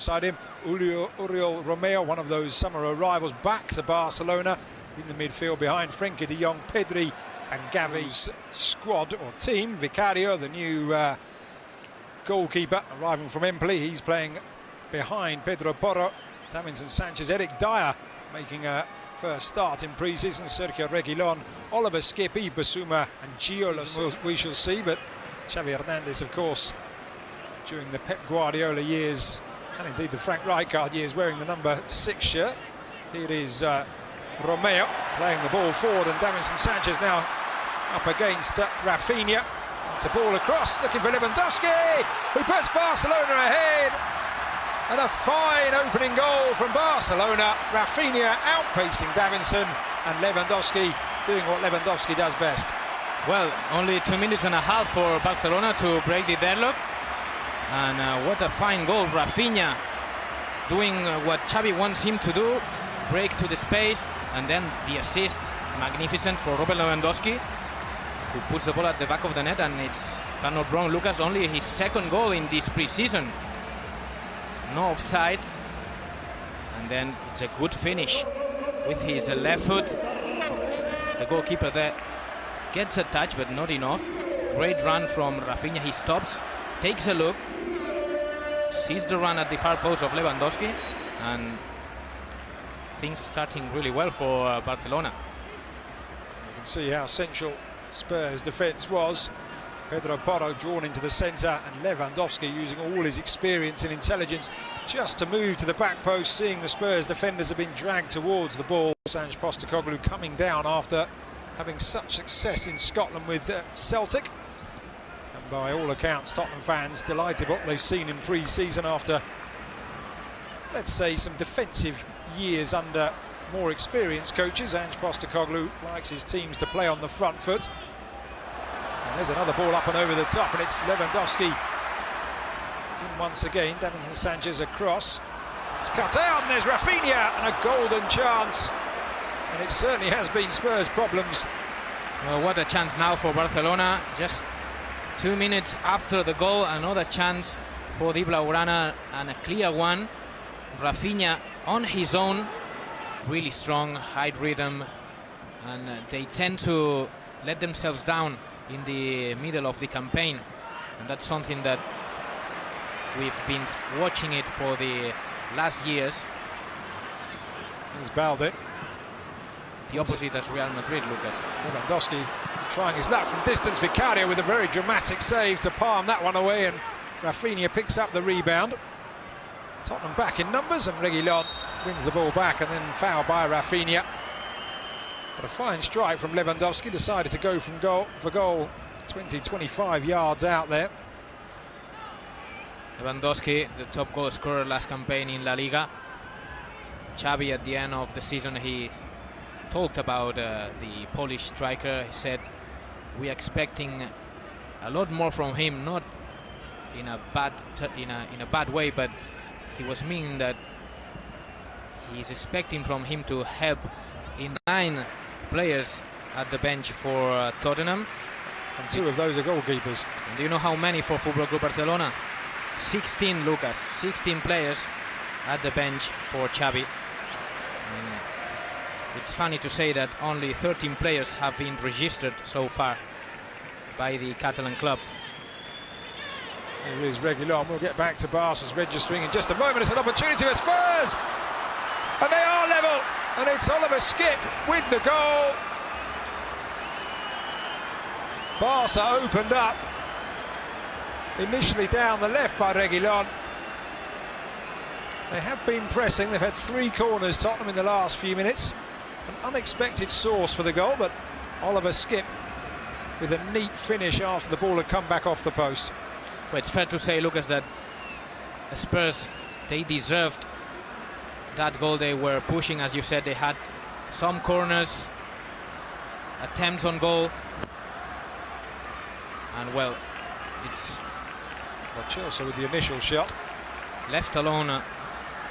alongside him. Uriel Romeo, one of those summer arrivals, back to Barcelona in the midfield behind Frenkie de Jong, Pedri and Gavi's squad or team. Vicario, the new goalkeeper, arriving from Empoli. He's playing behind Pedro Porro, Davinson Sanchez, Eric Dyer making a first start in pre-season. Sergio Reguilon, Oliver Skip, Yves Bissouma and Giola, we shall see. But Xavi Hernandez, of course, during the Pep Guardiola years and indeed the Frank Rijkaard years, wearing the number 6 shirt. Here is Romeo playing the ball forward, and Davinson Sanchez now up against Rafinha. It's a ball across, looking for Lewandowski, who puts Barcelona ahead. And a fine opening goal from Barcelona. Rafinha outpacing Davinson, and Lewandowski doing what Lewandowski does best. Well, only 2 minutes and a half for Barcelona to break the deadlock. And what a fine goal. Rafinha doing what Xavi wants him to do, break to the space, and then the assist, magnificent for Robert Lewandowski, who puts the ball at the back of the net. And it's, if I'm not wrong, Lucas, only his second goal in this pre-season. No offside, and then it's a good finish with his left foot. The goalkeeper there gets a touch, but not enough. Great run from Rafinha. He stops, takes a look, sees the run at the far post of Lewandowski, and things starting really well for Barcelona. You can see how central Spurs' defence was. Pedro Porro drawn into the centre, and Lewandowski using all his experience and intelligence just to move to the back post, seeing the Spurs defenders have been dragged towards the ball. Ange Postecoglou coming down after having such success in Scotland with Celtic. And by all accounts, Tottenham fans delighted what they've seen in pre-season after, let's say, some defensive years under more experienced coaches. Ange Postecoglou likes his teams to play on the front foot. And there's another ball up and over the top, and it's Lewandowski in once again. Davinson Sanchez across. It's cut out, and there's Rafinha, and a golden chance. And it certainly has been Spurs' problems. Well, what a chance now for Barcelona. Just 2 minutes after the goal, another chance for the Blaugrana, and a clear one. Rafinha on his own, really strong, high rhythm, and they tend to let themselves down in the middle of the campaign, and that's something that we've been watching it for the last years. Here's Balde. The opposite as Real Madrid, Lucas. Lewandowski trying his luck from distance. Vicario with a very dramatic save to palm that one away, and Rafinha picks up the rebound. Tottenham back in numbers, and Reguilon wins the ball back, and then foul by Rafinha. But a fine strike from Lewandowski, decided to go from goal for goal, 20-25 yards out there. Lewandowski, the top goal scorer last campaign in La Liga. Xavi, at the end of the season, he talked about the Polish striker. He said, we're expecting a lot more from him, not in a bad way, but he was meaning that he's expecting from him to help in 9 players at the bench for Tottenham, and 2 of those are goalkeepers. And do you know how many for Football Club Barcelona? 16, Lucas. 16 players at the bench for Xavi. And it's funny to say that only 13 players have been registered so far by the Catalan club. Here is Reguilon. We'll get back to Barca's registering in just a moment. It's an opportunity for Spurs, and they are level. And it's Oliver Skip with the goal. Barca opened up, initially down the left by Reguilon. They have been pressing. They've had 3 corners, Tottenham, in the last few minutes. An unexpected source for the goal, but Oliver Skip with a neat finish after the ball had come back off the post. Well, it's fair to say, Lucas, that the Spurs, they deserved that goal. They were pushing, as you said. They had some corners, attempts on goal, and well, it's Chelsea with the initial shot, left alone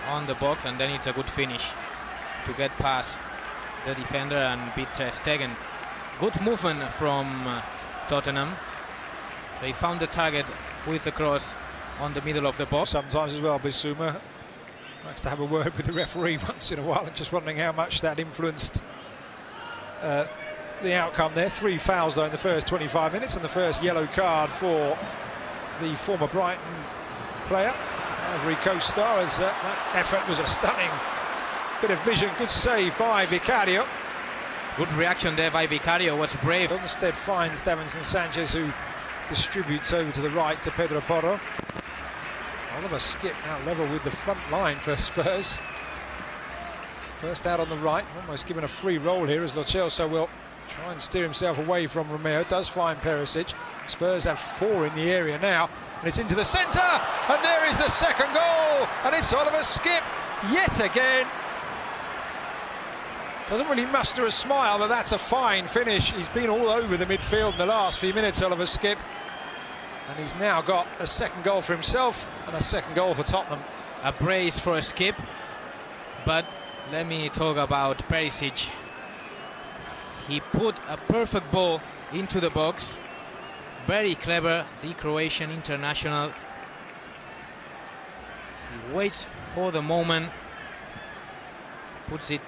on the box, and then it's a good finish to get past the defender and beat Ter Stegen. Good movement from Tottenham. They found the target with the cross on the middle of the box. Sometimes as well, Bissouma Likes to have a word with the referee once in a while, and just wondering how much that influenced the outcome there. 3 fouls though in the first 25 minutes, and the first yellow card for the former Brighton player, Ivory Coast star, as that effort was a stunning bit of vision. Good save by Vicario. Good reaction there by Vicario, was brave. Instead finds Davinson Sanchez, who distributes over to the right to Pedro Porro. Oliver Skipp now level with the front line for Spurs. First out on the right, almost given a free roll here, as Lo Celso will try and steer himself away from Romeo. Does find Perisic. Spurs have 4 in the area now, and it's into the centre, and there is the second goal, and it's Oliver Skipp yet again. Doesn't really muster a smile, but that's a fine finish. He's been all over the midfield in the last few minutes, Oliver Skipp, and he's now got a second goal for himself and a second goal for Tottenham. A brace for Skipp, but let me talk about Perisic. He put a perfect ball into the box. Very clever, the Croatian international. He waits for the moment, puts it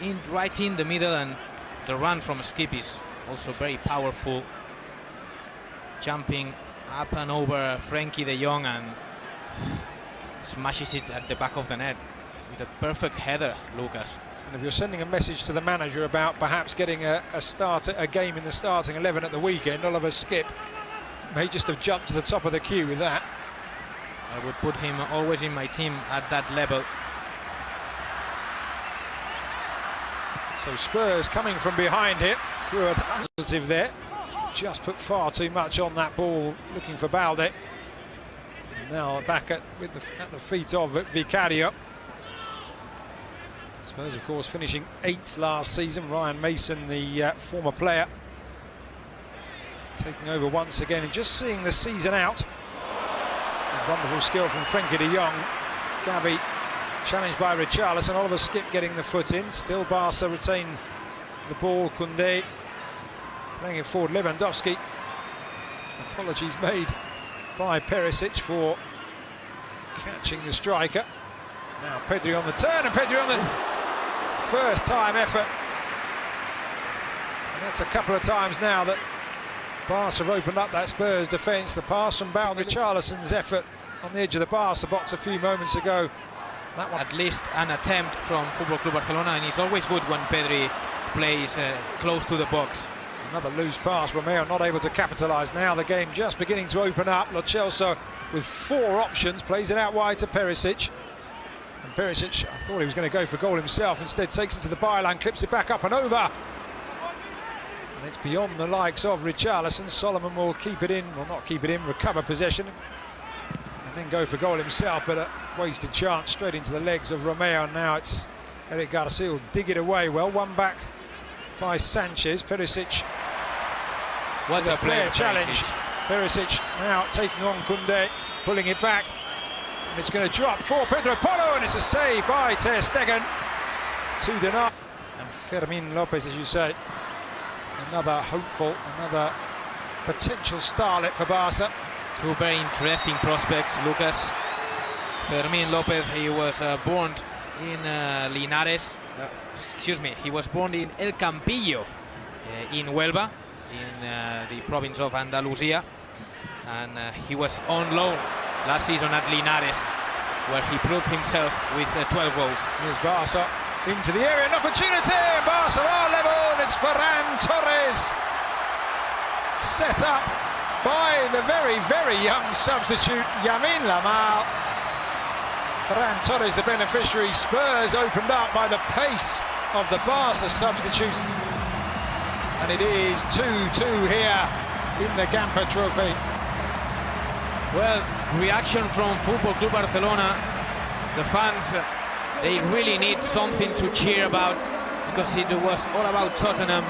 in right in the middle, and the run from Skipp is also very powerful, jumping up and over Frankie de Jong and smashes it at the back of the net with a perfect header, Lucas. And if you're sending a message to the manager about perhaps getting a game in the starting 11 at the weekend, Oliver Skipp may just have jumped to the top of the queue with that. I would put him always in my team at that level. So Spurs coming from behind here through a positive there. Just put far too much on that ball, looking for Balde. And now back at the feet of Vicario. Spurs, of course, finishing 8th last season. Ryan Mason, the former player, taking over once again and just seeing the season out. A wonderful skill from Frankie de Jong. Gavi challenged by Richarlison. Oliver Skipp getting the foot in. Still Barca retain the ball. Koundé playing it forward. Lewandowski. Apologies made by Perisic for catching the striker. Now Pedri on the turn, and Pedri on the first time effort. And that's a couple of times now that Barca have opened up that Spurs defence. The pass from Richarlison's effort on the edge of the Barca box a few moments ago. That one, at least an attempt from Football Club Barcelona, and it's always good when Pedri plays close to the box. Another loose pass. Romeo not able to capitalise. Now the game just beginning to open up. Lo Celso with 4 options, plays it out wide to Perisic. And Perisic, I thought he was going to go for goal himself, instead takes it to the byline, clips it back up and over. And it's beyond the likes of Richarlison. Solomon will keep it in, well, not keep it in, recover possession, and then go for goal himself, but a wasted chance straight into the legs of Romeo. And now it's Eric Garcia will dig it away well. One back by Sanchez. Perisic, what a player challenge. Perisic now taking on Koundé, pulling it back, and it's going to drop for Pedro Porro, and it's a save by Ter Stegen to deny. And Fermin Lopez, as you say, another hopeful, another potential starlet for Barca. 2 very interesting prospects, Lucas. Fermin Lopez, he was born in Linares, he was born in El Campillo in Huelva, in the province of Andalusia, and he was on loan last season at Linares, where he proved himself with 12 goals. Here's Barca into the area, an opportunity, Barca are level, and it's Ferran Torres, set up by the very, very young substitute Lamine Yamal. Ferran Torres the beneficiary. Spurs opened up by the pace of the Barca substitute, and it is 2-2 here in the Gamper Trophy. Well, reaction from Football Club Barcelona. The fans, they really need something to cheer about, because it was all about Tottenham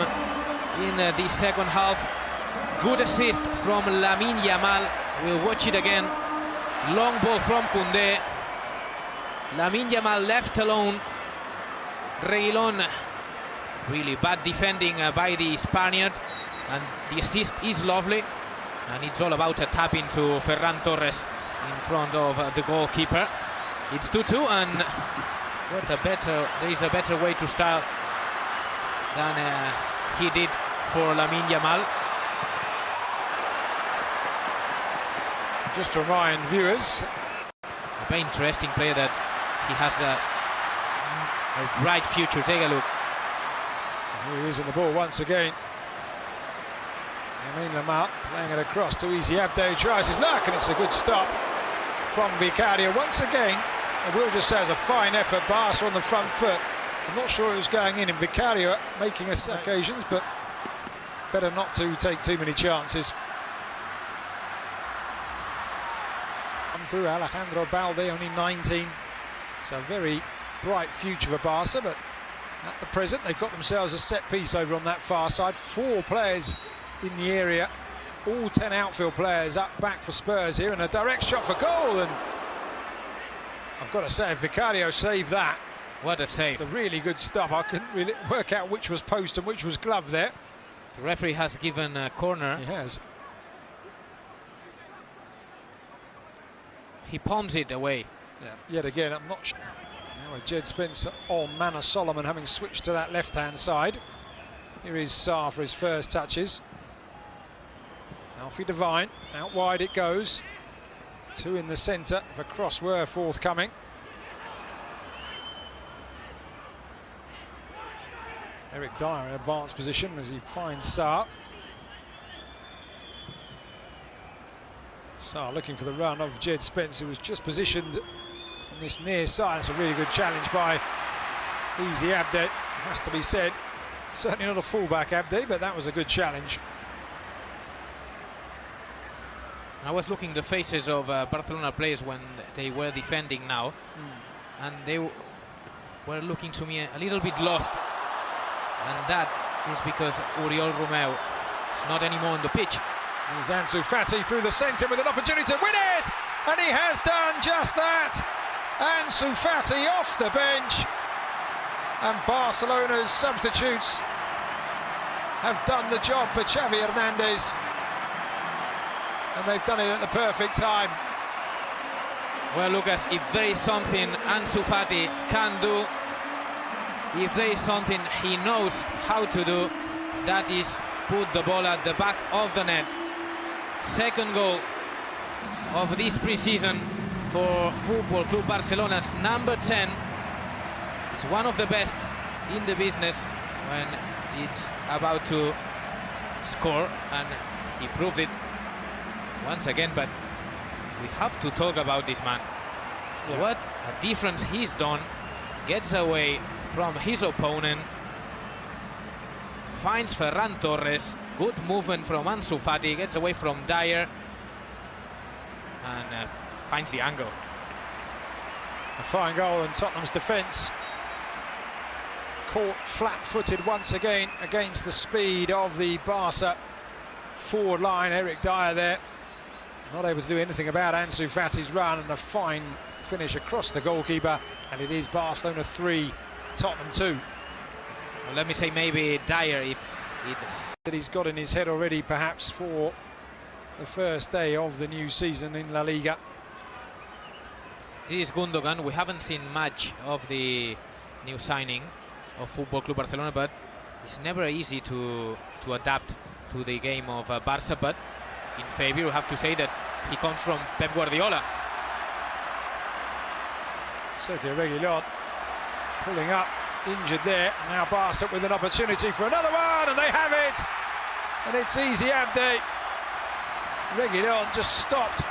in the second half. Good assist from Lamine Yamal. We'll watch it again. Long ball from Koundé. Lamine Yamal left alone. Reguilón, really bad defending by the Spaniard, and the assist is lovely, and it's all about a tap into Ferran Torres in front of the goalkeeper. It's 2-2, and there is a better way to start than he did for Lamine Yamal. Just to remind viewers, a very interesting player that he has a bright future. Take a look. Here he is in the ball once again. Lamine Yamal playing it across to Easy Abde, tries his luck, and it's a good stop from Vicario. Once again, I will just say it's a fine effort. Barca on the front foot. I'm not sure it was going in, and Vicario making occasions, but better not to take too many chances. Come through Alejandro Balde, only 19, so a very bright future for Barca, but at the present they've got themselves a set piece over on that far side. 4 players in the area, all 10 outfield players up back for Spurs here, and a direct shot for goal, and I've got to say, Vicario saved that. What a save. It's a really good stop. I couldn't really work out which was post and which was glove there. The referee has given a corner. He has. He palms it away. Yeah. Yet again, I'm not sure. Now with Jed Spence on Manor Solomon having switched to that left-hand side. Here is Sarr for his first touches. Alfie Devine, out wide it goes. 2 in the centre if a cross were forthcoming. Eric Dyer in advanced position as he finds Sarr. Sarr looking for the run of Jed Spence, who was just positioned on this near side. It's a really good challenge by Easy Abde, has to be said. Certainly not a fullback Abde, but that was a good challenge. I was looking at the faces of Barcelona players when they were defending now, and they were looking to me a little bit lost, and that is because Oriol Romeu is not anymore on the pitch. Here's Ansu Fati through the centre with an opportunity to win it, and he has done just that. Ansu Fati off the bench, and Barcelona's substitutes have done the job for Xavi Hernandez. And they've done it at the perfect time. Well, Lucas, if there is something Ansu Fati can do, if there is something he knows how to do, that is put the ball at the back of the net. Second goal of this pre-season for Football Club Barcelona's number 10. It's one of the best in the business when it's about to score, and he proved it once again. But we have to talk about this man. Yeah. What a difference he's done. Gets away from his opponent, finds Ferran Torres. Good movement from Ansu Fati, gets away from Dyer, and finds the angle. A fine goal, and Tottenham's defence caught flat-footed once again against the speed of the Barca forward line. Eric Dyer there, not able to do anything about Ansu Fati's run, and a fine finish across the goalkeeper, and it is Barcelona 3, Tottenham 2. Well, let me say maybe Dyer, if it that he's got in his head already, perhaps, for the first day of the new season in La Liga. This is Gundogan. We haven't seen much of the new signing of Football Club Barcelona, but it's never easy to adapt to the game of Barca. But in favor, we have to say that he comes from Pep Guardiola. Sergio Reguilon pulling up, injured there. Now Barca with an opportunity for another one, and they have it. And it's Easy Abde. Reguilon just stopped.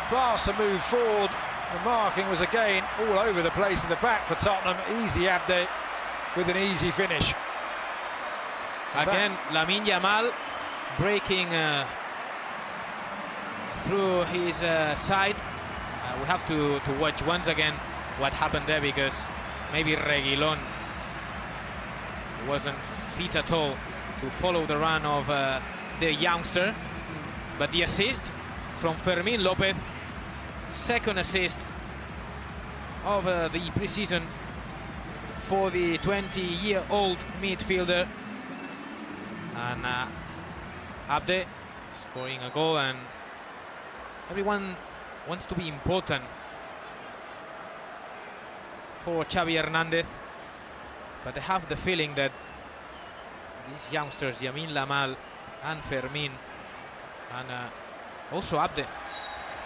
Barca moved forward. The marking was again all over the place in the back for Tottenham. Easy Abde with an easy finish. Again, Lamine Yamal breaking through his side. We have to watch once again what happened there, because maybe Reguilon wasn't fit at all to follow the run of the youngster. But the assist from Fermín López, second assist of the pre-season for the 20-year-old midfielder. And Abde scoring a goal, and everyone wants to be important for Xavi Hernandez, but I have the feeling that these youngsters, Yamin Lamal and Fermin, and also Abde,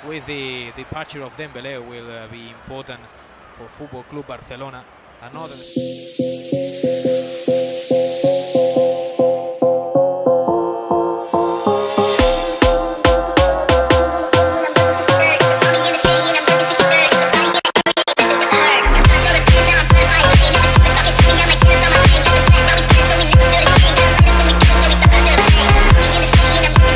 with the departure of Dembélé, will be important for Football Club Barcelona. Another